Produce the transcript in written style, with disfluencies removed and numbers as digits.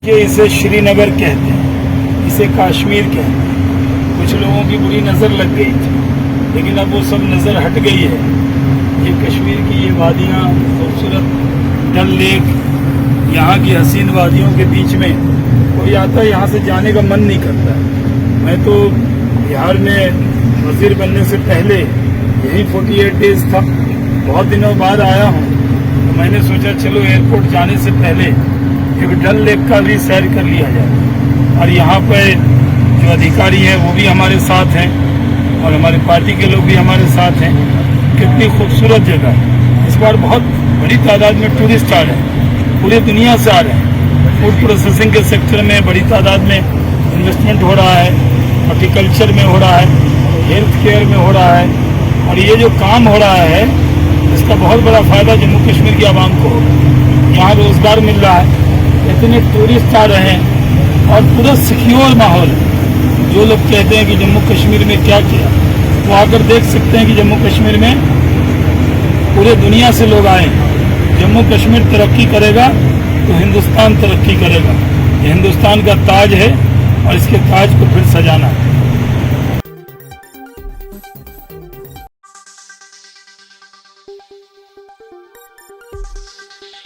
کہ اسے شری نگر کہتے ہیں، اسے کشمیر کہتے ہیں۔ کچھ لوگوں کی بری نظر لگ گئی تھی، لیکن اب وہ سب نظر ہٹ گئی ہے۔ یہ کشمیر کی یہ وادیاں خوبصورت، ڈل لیک، یہاں کی حسین وادیوں کے بیچ میں کوئی آتا ہے یہاں سے جانے کا من نہیں کرتا۔ میں تو بہار میں وزیر بننے سے پہلے یہی 48 ڈیز تھا، بہت دنوں بعد آیا ہوں، تو میں نے سوچا چلو ایئرپورٹ جانے سے پہلے ایک ڈل لیک کا بھی سیر کر لیا جائے۔ اور یہاں پہ جو ادھیکاری ہیں وہ بھی ہمارے ساتھ ہیں اور ہمارے پارٹی کے لوگ بھی ہمارے ساتھ ہیں۔ کتنی خوبصورت جگہ ہے۔ اس بار بہت بڑی تعداد میں ٹورسٹ آ رہے ہیں، پوری دنیا سے آ رہے ہیں۔ فوڈ پروسیسنگ کے سیکٹر میں بڑی تعداد میں انویسٹمنٹ ہو رہا ہے، ہارٹیکلچر میں ہو رہا ہے، ہیلتھ کیئر میں ہو رہا ہے، اور یہ جو کام ہو رہا ہے اس کا بہت بڑا فائدہ جموں کشمیر کی عوام کو ہوگا۔ یہاں روزگار مل رہا ہے، اتنے ٹورسٹ آ رہے ہیں اور پورا سیکیور ماحول ہے۔ جو لوگ کہتے ہیں کہ جموں کشمیر میں کیا کیا، وہ آ کر دیکھ سکتے ہیں کہ جموں کشمیر میں پورے دنیا سے لوگ آئے ہیں۔ جموں کشمیر ترقی کرے گا تو ہندوستان ترقی کرے گا۔ یہ ہندوستان کا تاج ہے اور اس کے تاج کو پھر سجانا ہے۔